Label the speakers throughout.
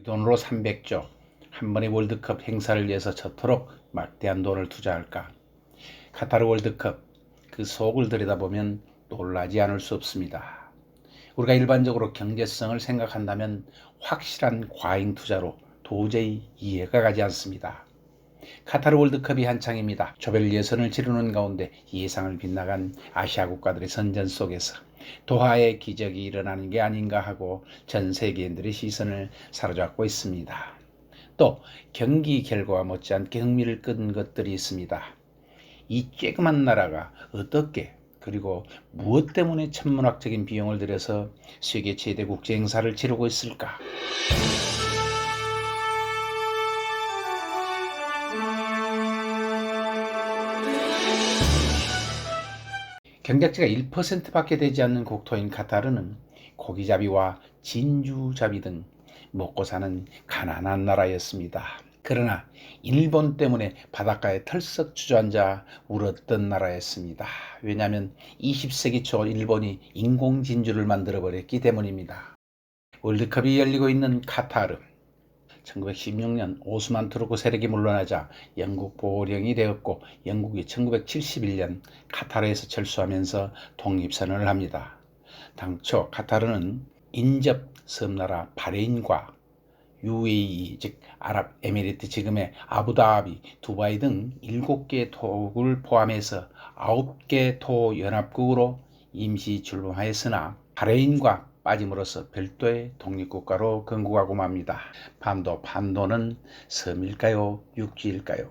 Speaker 1: 돈으로 300조, 한 번의 월드컵 행사를 위해서 저토록 막대한 돈을 투자할까? 카타르 월드컵, 그 속을 들여다보면 놀라지 않을 수 없습니다. 우리가 일반적으로 경제성을 생각한다면 확실한 과잉 투자로 도저히 이해가 가지 않습니다. 카타르 월드컵이 한창입니다. 조별 예선을 치르는 가운데 예상을 빗나간 아시아 국가들의 선전 속에서 도하의 기적이 일어나는 게 아닌가 하고 전 세계인들의 시선을 사로잡고 있습니다. 또 경기 결과와 못지않게 흥미를 끈 것들이 있습니다. 이 쬐그만 나라가 어떻게 그리고 무엇 때문에 천문학적인 비용을 들여서 세계 최대 국제 행사를 치르고 있을까? 경작지가 1%밖에 되지 않는 국토인 카타르는 고기잡이와 진주잡이 등 먹고 사는 가난한 나라였습니다. 그러나 일본 때문에 바닷가에 털썩 주저앉아 울었던 나라였습니다. 왜냐하면 20세기 초 일본이 인공 진주를 만들어 버렸기 때문입니다. 월드컵이 열리고 있는 카타르. 1916년 오스만 투르크 세력이 물러나자 영국 보호령이 되었고 영국이 1971년 카타르에서 철수하면서 독립선언을 합니다. 당초 카타르는 인접 섬나라 바레인과 UAE 즉 아랍에미리트 지금의 아부다비, 두바이 등 7개 토국을 포함해서 9개 토 연합국으로 임시 출범하였으나 바레인과 빠짐으로써 별도의 독립국가로 건국하고 맙니다. 반도는 섬일까요? 육지일까요?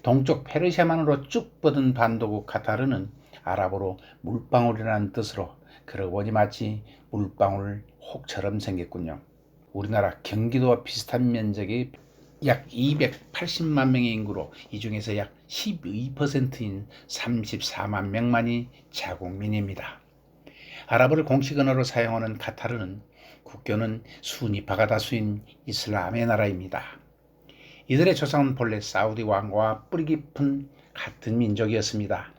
Speaker 1: 동쪽 페르시아만으로 쭉 뻗은 반도국 카타르는 아랍어로 물방울이라는 뜻으로 그러고 보니 마치 물방울 혹처럼 생겼군요. 우리나라 경기도와 비슷한 면적이 약 280만 명의 인구로 이 중에서 약 12%인 34만 명만이 자국민입니다. 아랍어를 공식 언어로 사용하는 카타르는 국교는 수니파가 다수인 이슬람의 나라입니다. 이들의 조상은 본래 사우디 왕과와 뿌리 깊은 같은 민족이었습니다.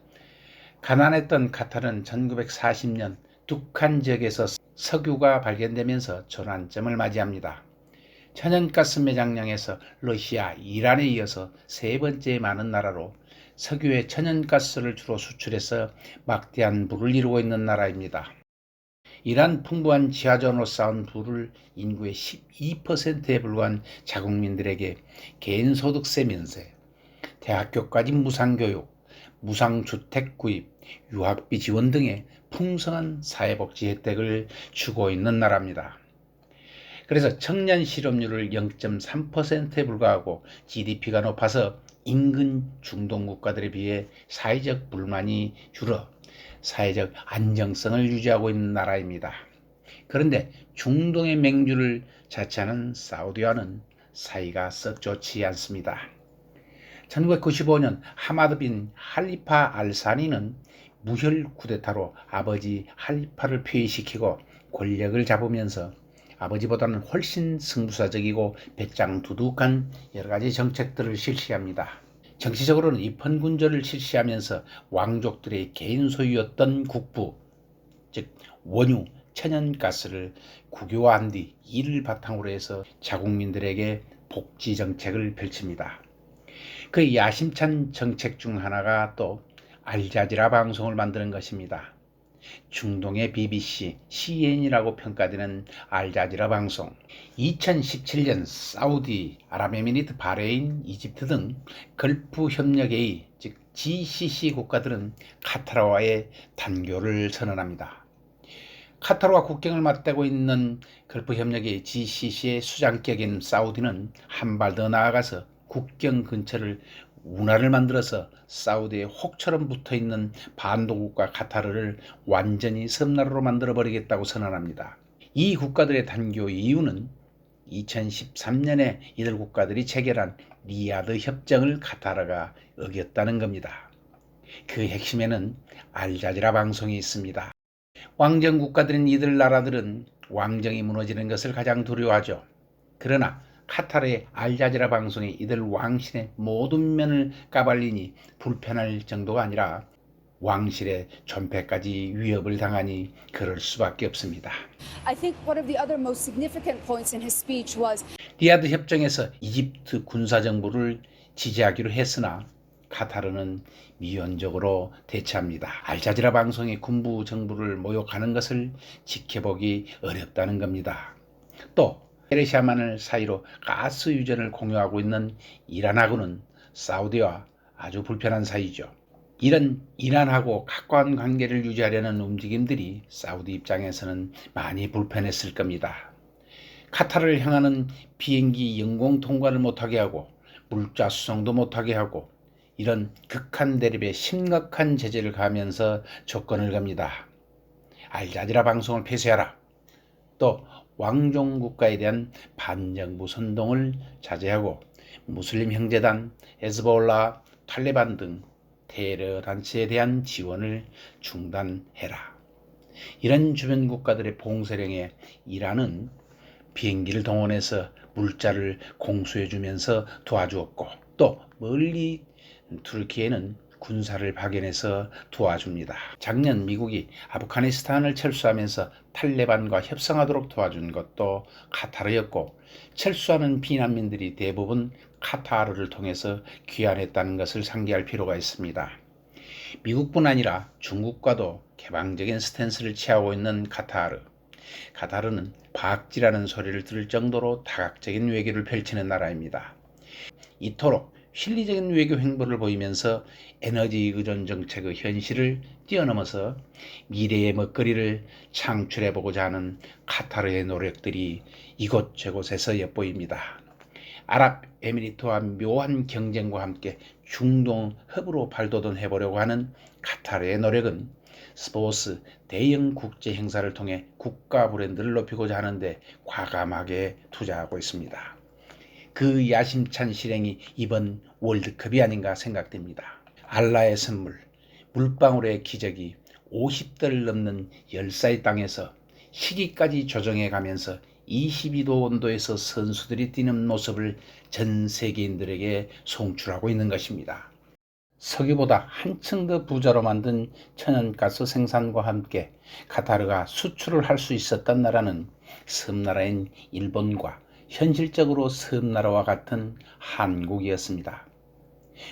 Speaker 1: 가난했던 카타르는 1940년 둑한 지역에서 석유가 발견되면서 전환점을 맞이합니다. 천연가스 매장량에서 러시아, 이란에 이어서 세 번째 많은 나라로 석유의 천연가스를 주로 수출해서 막대한 부를 이루고 있는 나라입니다. 이란 풍부한 지하전으로 쌓은 부를 인구의 12%에 불과한 자국민들에게 개인소득세 면세, 대학교까지 무상교육, 무상주택 구입, 유학비 지원 등의 풍성한 사회복지 혜택을 주고 있는 나라입니다. 그래서 청년 실업률을 0.3%에 불과하고 GDP가 높아서 인근 중동 국가들에 비해 사회적 불만이 줄어 사회적 안정성을 유지하고 있는 나라입니다. 그런데 중동의 맹주를 자처하는 사우디와는 사이가 썩 좋지 않습니다. 1995년 하마드 빈 할리파 알사니는 무혈 쿠데타로 아버지 할리파를 폐위시키고 권력을 잡으면서 아버지보다는 훨씬 승부사적이고 배짱두둑한 여러가지 정책들을 실시합니다. 정치적으로는 입헌군조를 실시하면서 왕족들의 개인 소유였던 국부, 즉 원유, 천연가스를 국유화한 뒤 이를 바탕으로 해서 자국민들에게 복지 정책을 펼칩니다. 그 야심찬 정책 중 하나가 또 알자지라 방송을 만드는 것입니다. 중동의 BBC, CN이라고 평가되는 알자지라 방송. 2017년 사우디, 아랍에미리트, 바레인, 이집트 등 걸프 협력회의, 즉 GCC 국가들은 카타르와의 단교를 선언합니다. 카타르와 국경을 맞대고 있는 걸프 협력회의 GCC의 수장격인 사우디는 한 발 더 나아가서 국경 근처를 운하를 만들어서 사우디에 혹처럼 붙어있는 반도국가 카타르를 완전히 섬나라로 만들어버리겠다고 선언합니다. 이 국가들의 단교 이유는 2013년에 이들 국가들이 체결한 리야드 협정을 카타르가 어겼다는 겁니다. 그 핵심에는 알자지라 방송이 있습니다. 왕정 국가들인 이들 나라들은 왕정이 무너지는 것을 가장 두려워하죠. 그러나 카타르의 알자지라 방송이 이들 왕신의 모든 면을 까발리니 불편할 정도가 아니라 왕실의 존폐까지 위협을 당하니 그럴 수밖에 없습니다.
Speaker 2: I think one of the other most significant points in his speech was
Speaker 1: 리야드 협정에서 이집트 군사정부를 지지하기로 했으나 카타르는 미온적으로 대처합니다. 알자지라 방송의 군부 정부를 모욕하는 것을 지켜보기 어렵다는 겁니다. 또 페르시아만을 사이로 가스 유전을 공유하고 있는 이란하고는 사우디와 아주 불편한 사이죠. 이런 이란하고 가까운 관계를 유지하려는 움직임들이 사우디 입장에서는 많이 불편했을 겁니다. 카타르를 향하는 비행기 영공 통과를 못하게 하고 물자 수송도 못하게 하고 이런 극한 대립에 심각한 제재를 가하면서 조건을 겁니다. 알자지라 방송을 폐쇄하라. 또 왕종 국가에 대한 반정부 선동을 자제하고 무슬림 형제단, 헤즈볼라, 탈레반 등 테러 단체에 대한 지원을 중단해라. 이런 주변 국가들의 봉쇄령에 이란은 비행기를 동원해서 물자를 공수해주면서 도와주었고 또 멀리 투르키에는 군사를 파견해서 도와줍니다. 작년 미국이 아프가니스탄을 철수하면서 탈레반과 협상하도록 도와준 것도 카타르였고 철수하는 피난민들이 대부분 카타르를 통해서 귀환했다는 것을 상기할 필요가 있습니다. 미국뿐 아니라 중국과도 개방적인 스탠스를 취하고 있는 카타르. 카타르는 바악지라는 소리를 들을 정도로 다각적인 외교를 펼치는 나라입니다. 이토록 실리적인 외교 행보를 보이면서 에너지 의존 정책의 현실을 뛰어넘어서 미래의 먹거리를 창출해보고자 하는 카타르의 노력들이 이곳저곳에서 엿보입니다. 아랍에미리트와 묘한 경쟁과 함께 중동 허브로 발돋움해보려고 하는 카타르의 노력은 스포츠 대형 국제 행사를 통해 국가 브랜드를 높이고자 하는데 과감하게 투자하고 있습니다. 그 야심찬 실행이 이번 월드컵이 아닌가 생각됩니다. 알라의 선물, 물방울의 기적이 50도를 넘는 열사의 땅에서 시기까지 조정해 가면서 22도 온도에서 선수들이 뛰는 모습을 전 세계인들에게 송출하고 있는 것입니다. 석유보다 한층 더 부자로 만든 천연가스 생산과 함께 카타르가 수출을 할 수 있었던 나라는 섬나라인 일본과 현실적으로 섬나라와 같은 한국이었습니다.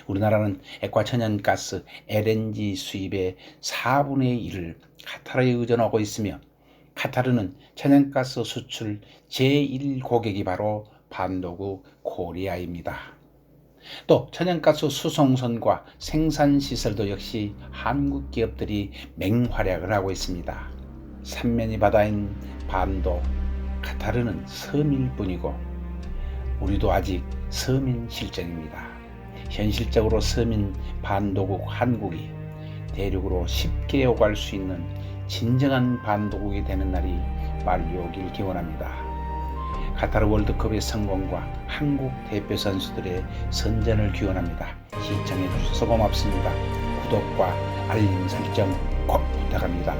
Speaker 1: 우리나라는 액화천연가스 LNG 수입의 4분의 1을 카타르에 의존하고 있으며 카타르는 천연가스 수출 제1 고객이 바로 반도국 코리아입니다. 또 천연가스 수송선과 생산시설도 역시 한국 기업들이 맹활약을 하고 있습니다. 삼면이 바다인 반도, 카타르는 섬일 뿐이고 우리도 아직 서민 실정입니다. 현실적으로 서민 반도국 한국이 대륙으로 쉽게 오갈 수 있는 진정한 반도국이 되는 날이 빨리 오길 기원합니다. 카타르 월드컵의 성공과 한국 대표 선수들의 선전을 기원합니다. 시청해 주셔서 고맙습니다. 구독과 알림 설정 꼭 부탁합니다.